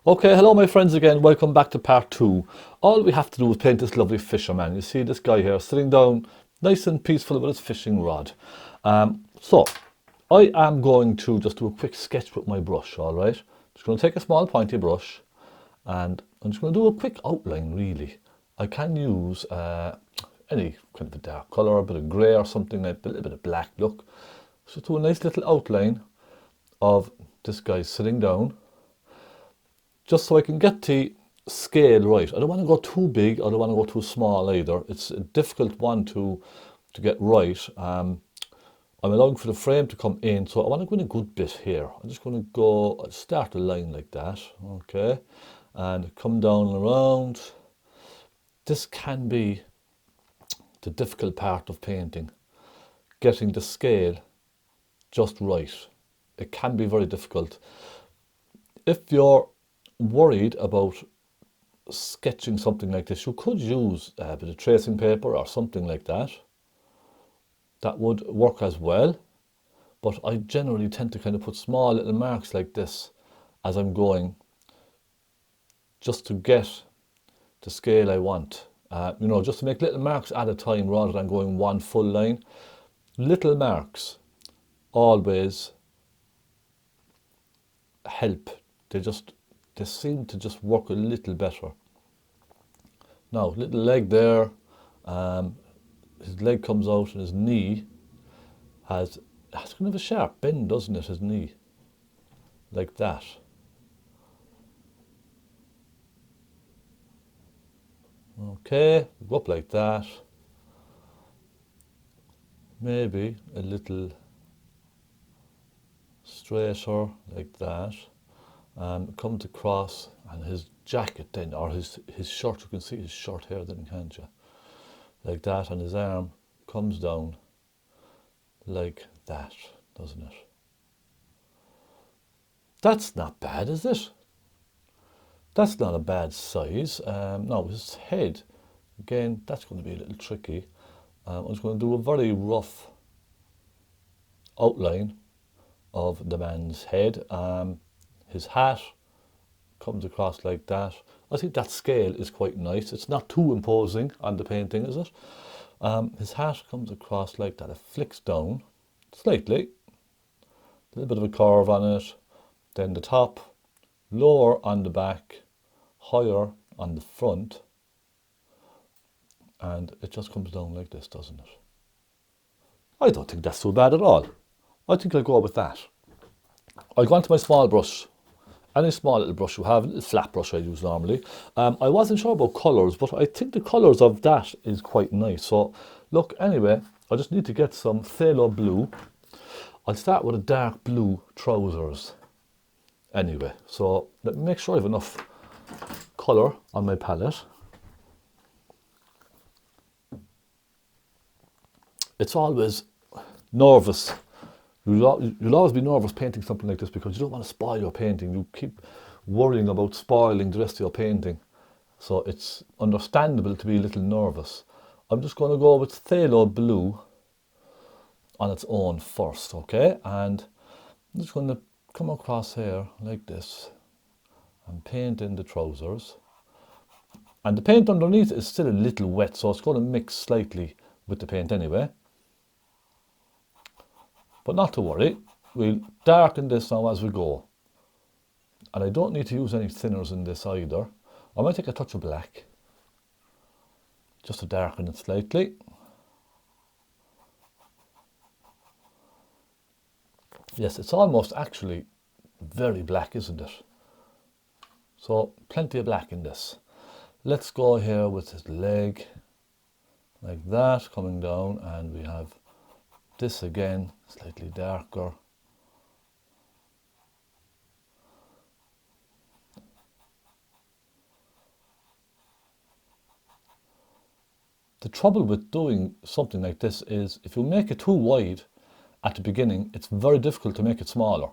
Okay, hello my friends again, welcome back to part 2. All we have to do is paint this lovely fisherman. You see this guy here sitting down nice and peaceful with his fishing rod. So, I am going to just do a quick sketch with my brush, alright? Just going to take a small pointy brush and I'm just going to do a quick outline really. I can use any kind of a dark colour, a bit of grey or something, like a little bit of black look. So do a nice little outline of this guy sitting down, just so I can get the scale right. I don't want to go too big, I don't want to go too small either. It's a difficult one to get right. I'm allowing for the frame to come in, so I want to go in a good bit here. I'm just going to go, I'll start a line like that, okay, and come down and around. This can be the difficult part of painting, getting the scale just right. It can be very difficult. If you're worried about sketching something like this, you could use a bit of tracing paper or something like that. That would work as well, but I generally tend to kind of put small little marks like this as I'm going, just to get the scale I want. Just to make little marks at a time rather than going one full line. Little marks always help. They seem to just work a little better. Now, little leg there, his leg comes out and his knee has kind of a sharp bend, doesn't it, his knee, like that. Okay, go up like that. Maybe a little straighter, like that. Comes across, and his jacket then, or his shirt, you can see his shirt here then, can't you? Like that, and his arm comes down like that, doesn't it? That's not bad, is it? That's not a bad size. Now his head, again, that's going to be a little tricky. I'm just going to do a very rough outline of the man's head. His hat comes across like that. I think that scale is quite nice. It's not too imposing on the painting, is it? His hat comes across like that. It flicks down slightly. A little bit of a curve on it. Then the top, lower on the back, higher on the front. And it just comes down like this, doesn't it? I don't think that's too bad at all. I think I'll go with that. I'll go onto my small brush. Any small little brush you have, a little flat brush I use normally. I wasn't sure about colours, but I think the colours of that is quite nice. So, look, anyway, I just need to get some phaylo blue. I'll start with a dark blue trousers. Anyway, so let me make sure I have enough colour on my palette. It's always nervous. You'll always be nervous painting something like this because you don't want to spoil your painting. You keep worrying about spoiling the rest of your painting. So it's understandable to be a little nervous. I'm just going to go with phaylo blue on its own first, okay? And I'm just going to come across here like this and paint in the trousers. And the paint underneath is still a little wet, so it's going to mix slightly with the paint anyway. But not to worry, we'll darken this now as we go. And I don't need to use any thinners in this either. I might take a touch of black, just to darken it slightly. Yes, it's almost actually very black, isn't it? So, plenty of black in this. Let's go here with his leg, like that, coming down, and we have this again, slightly darker. The trouble with doing something like this is if you make it too wide at the beginning, it's very difficult to make it smaller.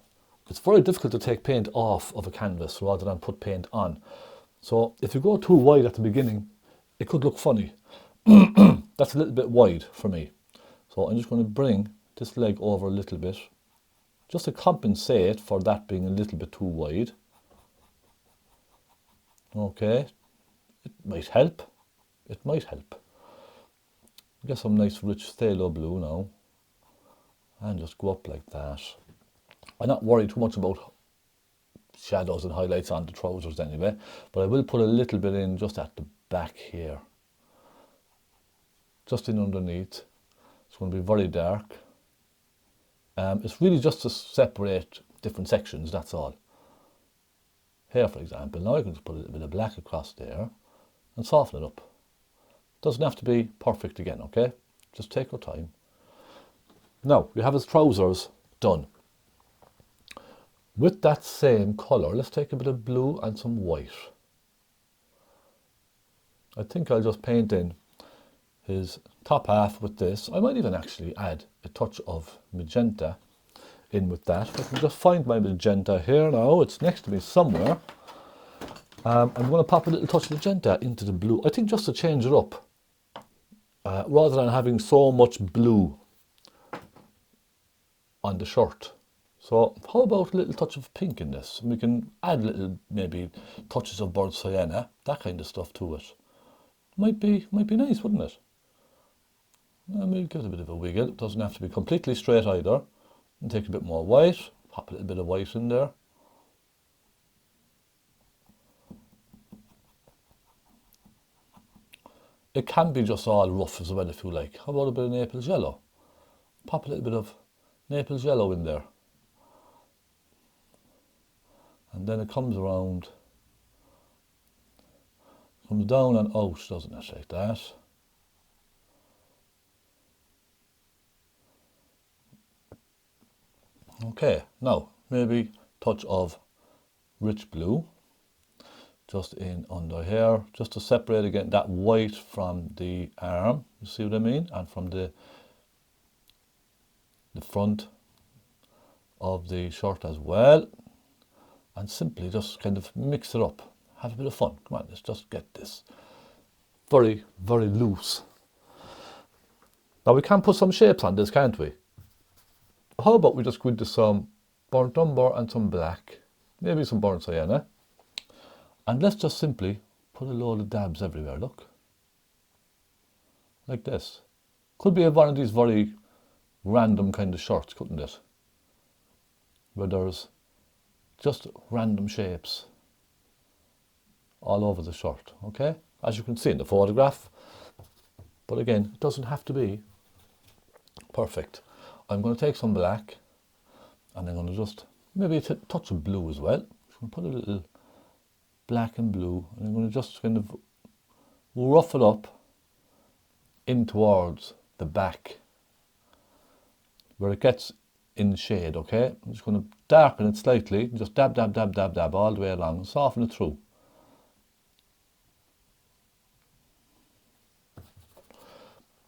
It's very difficult to take paint off of a canvas rather than put paint on. So if you go too wide at the beginning, it could look funny. That's a little bit wide for me. So I'm just going to bring this leg over a little bit, just to compensate for that being a little bit too wide. Okay, it might help. It might help. Get some nice rich phthalo blue now, and just go up like that. I'm not worried too much about shadows and highlights on the trousers anyway, but I will put a little bit in just at the back here, just in underneath. It's going to be very dark. It's really just to separate different sections, that's all. Here, for example, now I can just put a little bit of black across there and soften it up. Doesn't have to be perfect again, okay? Just take your time. Now, we have his trousers done. With that same colour, let's take a bit of blue and some white. I think I'll just paint in his top half with this. I might even actually add a touch of magenta in with that. I can just find my magenta here now. It's next to me somewhere. I'm going to pop a little touch of magenta into the blue. I think just to change it up, rather than having so much blue on the shirt. So how about a little touch of pink in this? And we can add little, maybe touches of burnt sienna, that kind of stuff to it. Might be nice, wouldn't it? And we'll give it a bit of a wiggle. It doesn't have to be completely straight either. And take a bit more white, pop a little bit of white in there. It can be just all rough as well if you like. How about a bit of Naples yellow? Pop a little bit of Naples yellow in there. And then it comes around, comes down and out, doesn't it, like that. Okay, now maybe touch of rich blue just in under here, just to separate again that white from the arm, you see what I mean, and from the front of the shirt as well, and simply just kind of mix it up, have a bit of fun. Come on, let's just get this very, very loose. Now we can put some shapes on this, can't we? How about we just go into some burnt umber and some black, maybe some burnt sienna, and let's just simply put a load of dabs everywhere, look. Like this. Could be one of these very random kind of shirts, couldn't it? Where there's just random shapes all over the shirt, okay? As you can see in the photograph. But again, it doesn't have to be perfect. I'm going to take some black and I'm going to just maybe a touch of blue as well. So I'm going to put a little black and blue, and I'm going to just kind of rough it up in towards the back where it gets in shade, okay? I'm just going to darken it slightly, just dab, dab, dab, dab, dab all the way along and soften it through.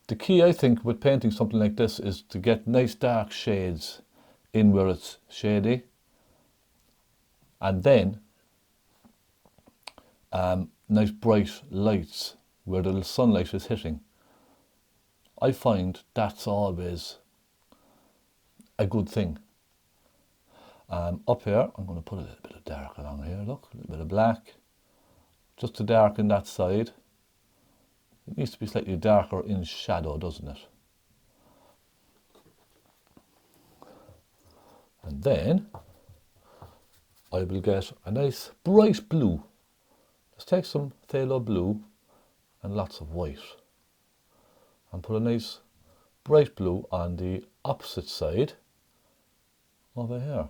The key, I think, with painting something like this is to get nice dark shades in where it's shady, and then nice bright lights where the sunlight is hitting. I find that's always a good thing. Up here, I'm going to put a little bit of dark along here, look, a little bit of black, just to darken that side. It needs to be slightly darker in shadow, doesn't it? And then I will get a nice bright blue. Let's take some phthalo blue and lots of white and put a nice bright blue on the opposite side over here.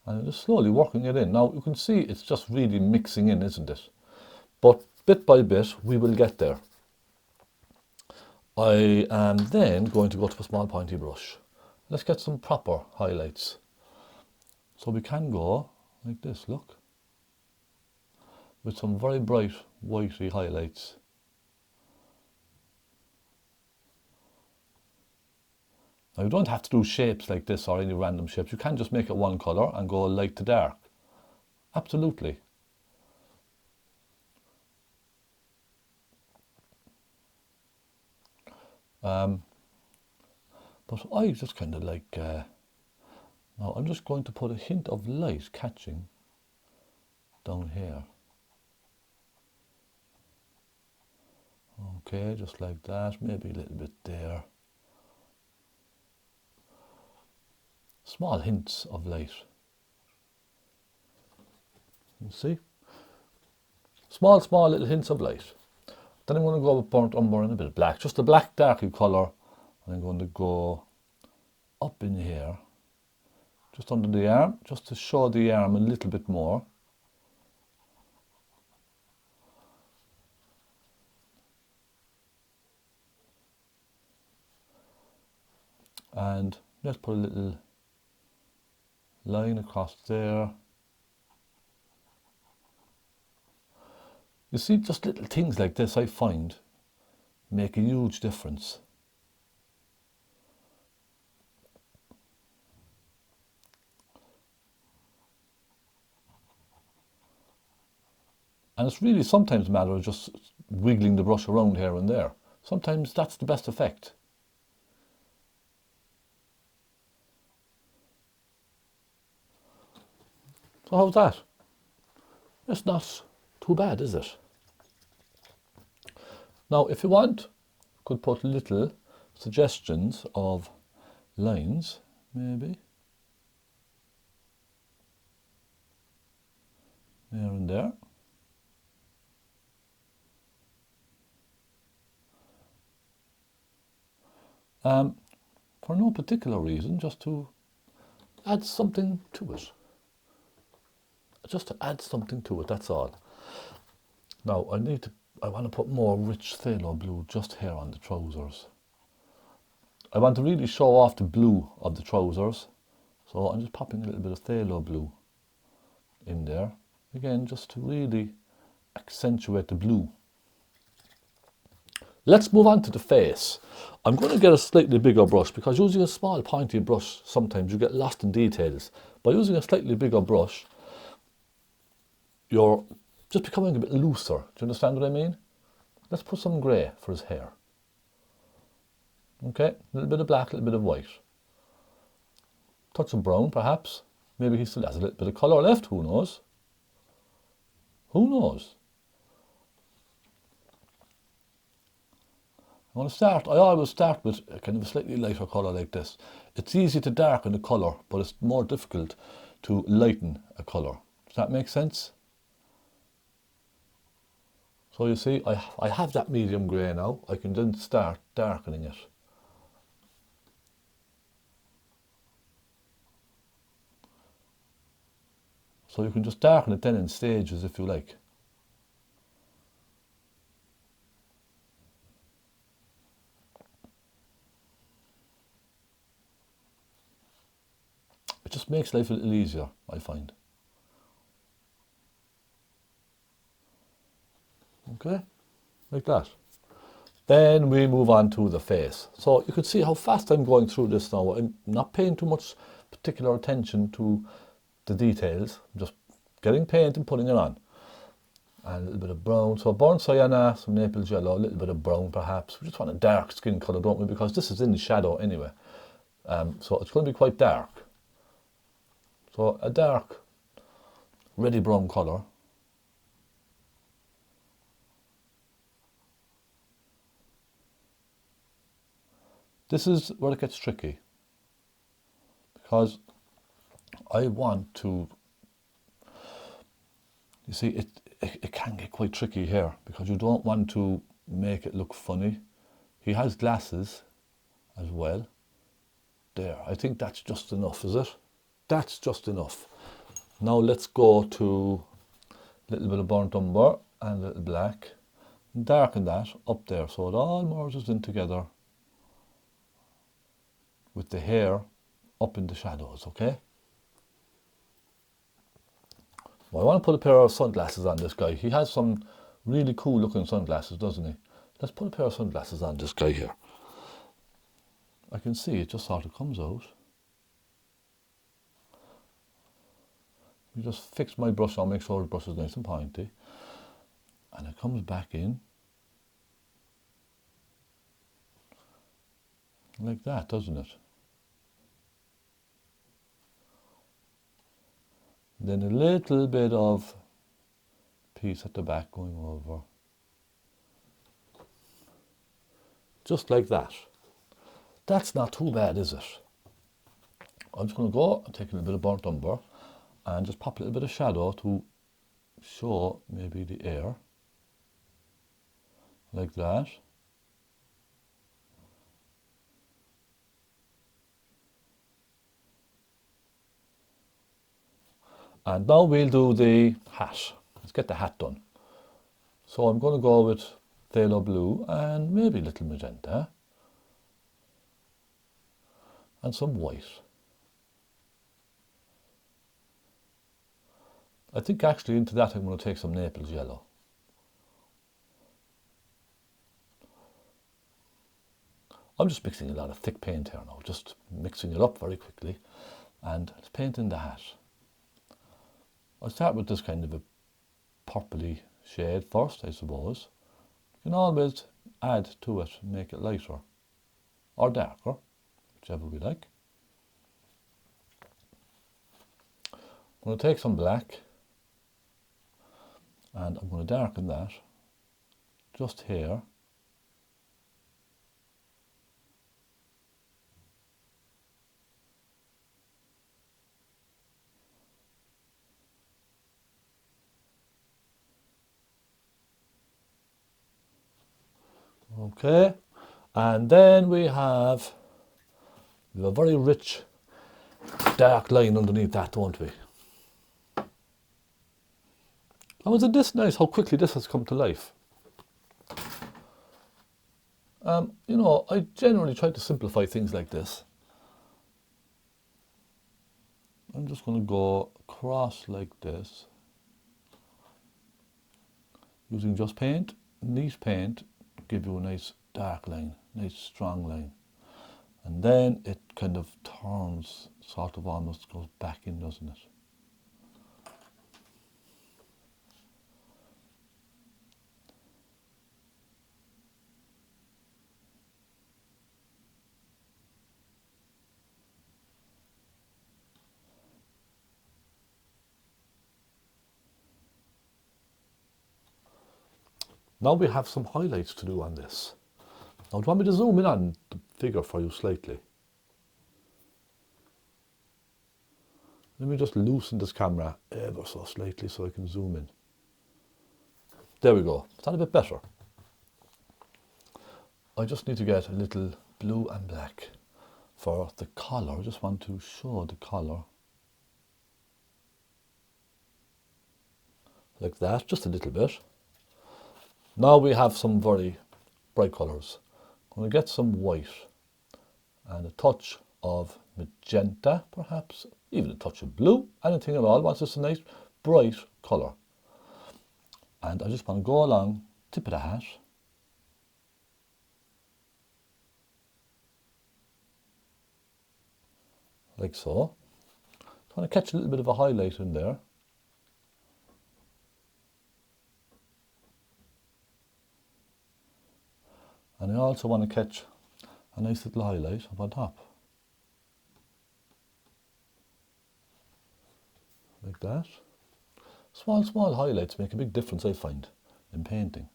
And I'm just slowly working it in. Now you can see it's just really mixing in, isn't it? But bit by bit we will get there. I am then going to go to a small pointy brush. Let's get some proper highlights. So we can go like this, look, with some very bright whitey highlights. Now you don't have to do shapes like this or any random shapes. You can just make it one colour and go light to dark. Absolutely. But I just kind of like Now I'm just going to put a hint of light catching down here. Okay, just like that, maybe a little bit there. Small hints of light. You see? Small little hints of light. Then I'm going to go with burnt umber and a bit of black, just a black darky colour. And I'm going to go up in here, just under the arm, just to show the arm a little bit more. And let's put a little line across there. You see, just little things like this, I find, make a huge difference. And it's really sometimes a matter of just wiggling the brush around here and there. Sometimes that's the best effect. So how's that? It's not too bad, is it? Now, if you want, you could put little suggestions of lines, maybe. There and there. For no particular reason, just to add something to it. Just to add something to it, that's all. Now, I want to put more rich phthalo blue just here on the trousers. I want to really show off the blue of the trousers. So I'm just popping a little bit of phthalo blue in there. Again, just to really accentuate the blue. Let's move on to the face. I'm going to get a slightly bigger brush because using a small pointy brush, sometimes you get lost in details. By using a slightly bigger brush, you're just becoming a bit looser. Do you understand what I mean? Let's put some grey for his hair. Okay, a little bit of black, a little bit of white. Touch of brown, perhaps. Maybe he still has a little bit of colour left, who knows? Who knows? I always start with a kind of a slightly lighter colour like this. It's easy to darken a colour, but it's more difficult to lighten a colour. Does that make sense? So you see, I have that medium grey now. I can then start darkening it. So you can just darken it then in stages if you like. It just makes life a little easier, I find. Okay, like that. Then we move on to the face. So you can see how fast I'm going through this now. I'm not paying too much particular attention to the details. I'm just getting paint and putting it on. And a little bit of brown. So burnt sienna, some naples yellow, a little bit of brown perhaps. We just want a dark skin colour, don't we? Because this is in the shadow anyway. So it's going to be quite dark. So a dark, reddy brown colour. This is where it gets tricky. Because I want to, you see, it can get quite tricky here because you don't want to make it look funny. He has glasses as well. There, I think that's just enough, is it? That's just enough. Now let's go to a little bit of burnt umber and a little black. Darken that up there so it all merges in together with the hair up in the shadows, okay? Well, I want to put a pair of sunglasses on this guy. He has some really cool looking sunglasses, doesn't he? Let's put a pair of sunglasses on this guy here. I can see it just sort of comes out. You just fix my brush on, make sure the brush is nice and pointy. And it comes back in. Like that, doesn't it? Then a little bit of piece at the back going over. Just like that. That's not too bad, is it? I'm just going to go and take a little bit of burnt umber and just pop a little bit of shadow to show maybe the air. Like that. And now we'll do the hat. Let's get the hat done. So I'm going to go with phaylo blue and maybe a little magenta. And some white. I think actually into that I'm going to take some Naples yellow. I'm just mixing a lot of thick paint here now, just mixing it up very quickly and painting the hat. I'll start with this kind of a purpley shade first, I suppose. You can always add to it, make it lighter or darker, whichever we like. I'm going to take some black and I'm going to darken that just here. Okay, and then we have a very rich dark line underneath that, don't we? And isn't this nice how quickly this has come to life? You know, I generally try to simplify things like this. I'm just going to go across like this, using just paint, neat paint, give you a nice dark line, nice strong line. And then it kind of turns, sort of almost goes back in, doesn't it? Now we have some highlights to do on this. Now, do you want me to zoom in on the figure for you slightly? Let me just loosen this camera ever so slightly so I can zoom in. There we go. Is that a bit better? I just need to get a little blue and black for the collar. I just want to show the collar. Like that, just a little bit. Now we have some very bright colours. I'm going to get some white and a touch of magenta, perhaps, even a touch of blue, anything at all. Wants just a nice bright colour. And I just want to go along tip of the hat. Like so. I want to catch a little bit of a highlight in there. And I also want to catch a nice little highlight up on top. Like that. Small highlights make a big difference, I find, in painting.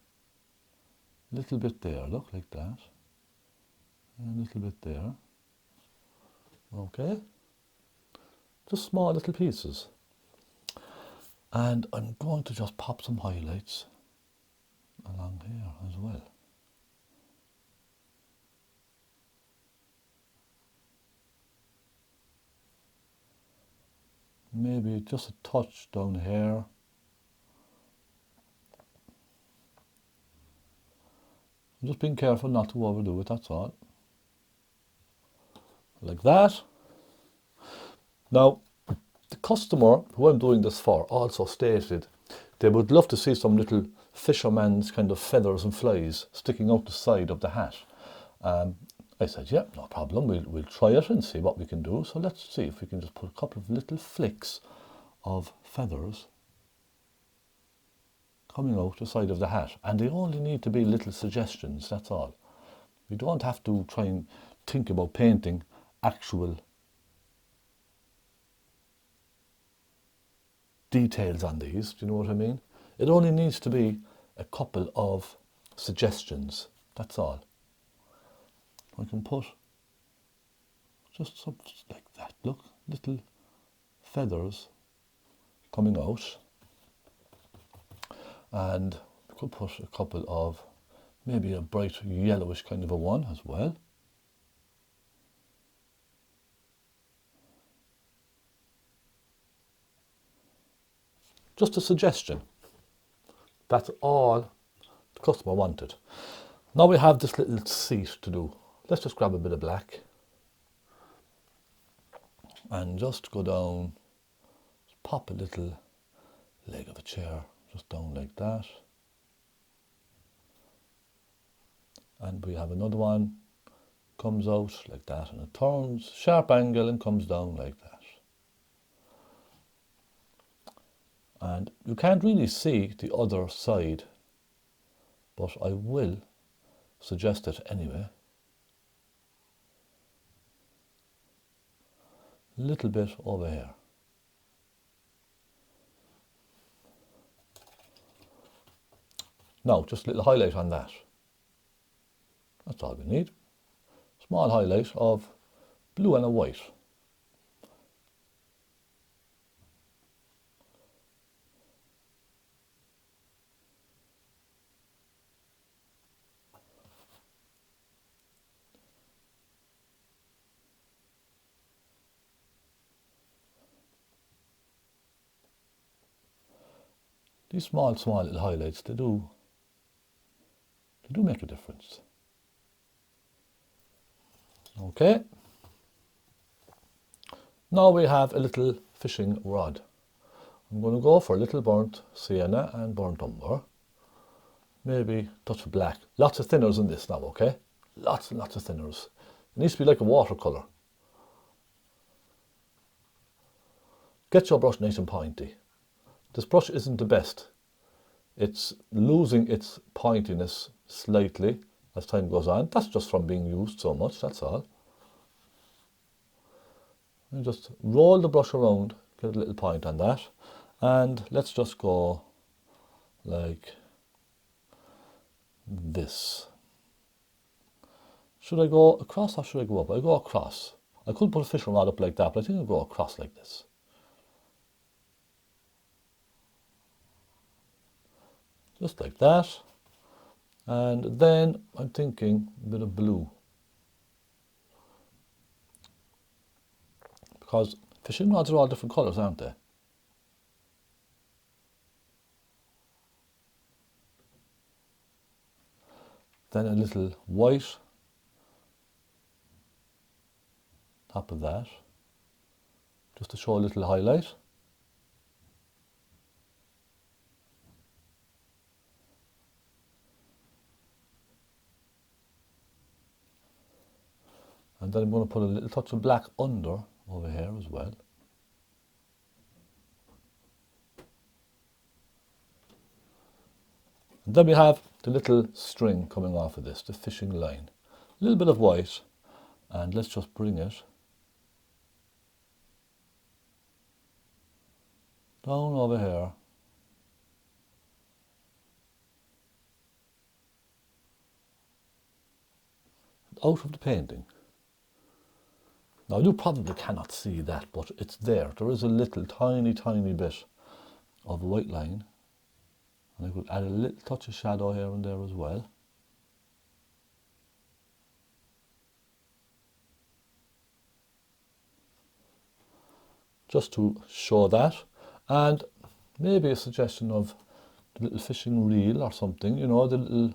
A little bit there, look, like that. And a little bit there. Okay. Just small little pieces. And I'm going to just pop some highlights along here as well. Maybe just a touch down here. I'm just being careful not to overdo it, that's all. Like that. Now, the customer who I'm doing this for also stated they would love to see some little fisherman's kind of feathers and flies sticking out the side of the hat. I said, yeah, no problem, we'll try it and see what we can do. So let's see if we can just put a couple of little flicks of feathers coming out the side of the hat. And they only need to be little suggestions, that's all. We don't have to try and think about painting actual details on these, do you know what I mean? It only needs to be a couple of suggestions, that's all. I can put just something like that, look, little feathers coming out, and we could put a couple of, maybe a bright yellowish kind of a one as well. Just a suggestion. That's all the customer wanted. Now we have this little seat to do. Let's just grab a bit of black and just go down, pop a little leg of a chair just down like that. And we have another one, comes out like that, and it turns sharp angle and comes down like that. And you can't really see the other side, but I will suggest it anyway. A little bit over here. Now, just a little highlight on that. That's all we need. Small highlight of blue and a white. These small little highlights, they do make a difference. Okay. Now we have a little fishing rod. I'm going to go for a little burnt sienna and burnt umber. Maybe a touch of black. Lots of thinners in this now, okay? Lots and lots of thinners. It needs to be like a watercolour. Get your brush nice and pointy. This brush isn't the best. It's losing its pointiness slightly as time goes on. That's just from being used so much, that's all. And just roll the brush around, get a little point on that. And let's just go like this. Should I go across or should I go up? I go across. I could put a fishing rod up like that, but I think I'll go across like this. Just like that. And then I'm thinking a bit of blue. Because fishing rods are all different colours, aren't they? Then a little white top of that, just to show a little highlight. And then I'm going to put a little touch of black under over here as well. And then we have the little string coming off of this, the fishing line. A little bit of white, and let's just bring it down over here. Out of the painting. Now you probably cannot see that, but it's there. There is a little tiny bit of white line. And I could add a little touch of shadow here and there as well. Just to show that. And maybe a suggestion of the little fishing reel or something, you know, the little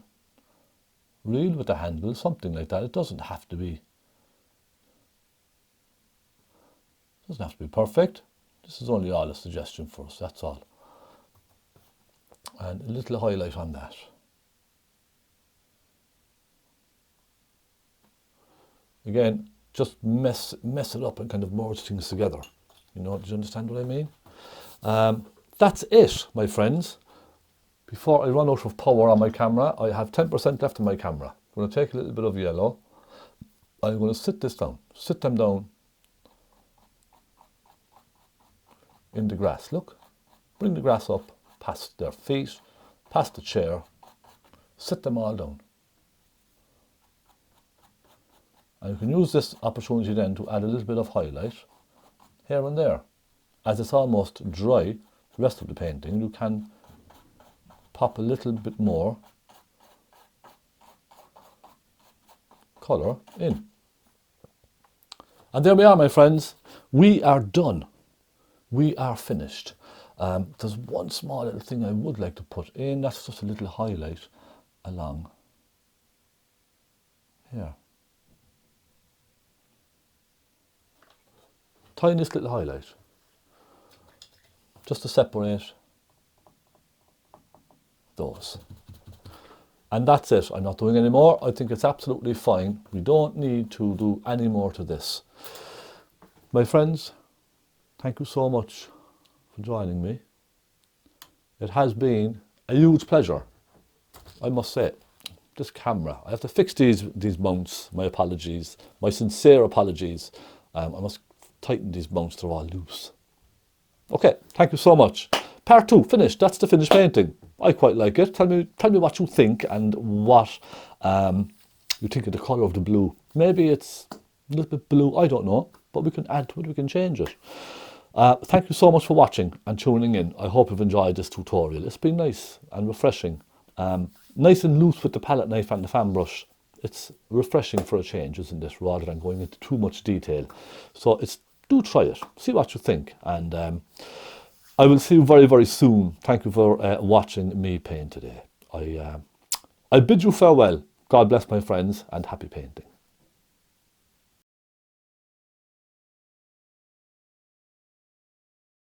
reel with the handle, something like that. It doesn't have to be perfect. This is only all a suggestion for us, that's all. And a little highlight on that. Again, just mess it up and kind of merge things together. You know, do you understand what I mean? That's it, my friends. Before I run out of power on my camera, I have 10% left in my camera. I'm going to take a little bit of yellow. I'm going to sit them down in the grass, look. bring the grass up past their feet, past the chair, sit them all down. And you can use this opportunity then to add a little bit of highlight here and there. As it's almost dry, the rest of the painting, you can pop a little bit more colour in. And there we are, my friends. We are done. We are finished. There's one small little thing I would like to put in. That's just a little highlight along here. Tiniest little highlight. Just to separate those. And that's it. I'm not doing any more. I think it's absolutely fine. We don't need to do any more to this. My friends, thank you so much for joining me. It has been a huge pleasure, I must say. This camera, I have to fix these mounts. My apologies, my sincere apologies. I must tighten these mounts, they're all loose. Okay, thank you so much. Part 2, finished. That's the finished painting. I quite like it. Tell me what you think and what you think of the colour of the blue. Maybe it's a little bit blue, I don't know, but we can add to it, we can change it. Thank you so much for watching and tuning in. I hope you've enjoyed this tutorial. It's been nice and refreshing. Nice and loose with the palette knife and the fan brush. It's refreshing for a change, isn't it, rather than going into too much detail. So do try it, see what you think, and I will see you very, very soon. Thank you for watching me paint today. I bid you farewell. God bless, my friends, and happy painting.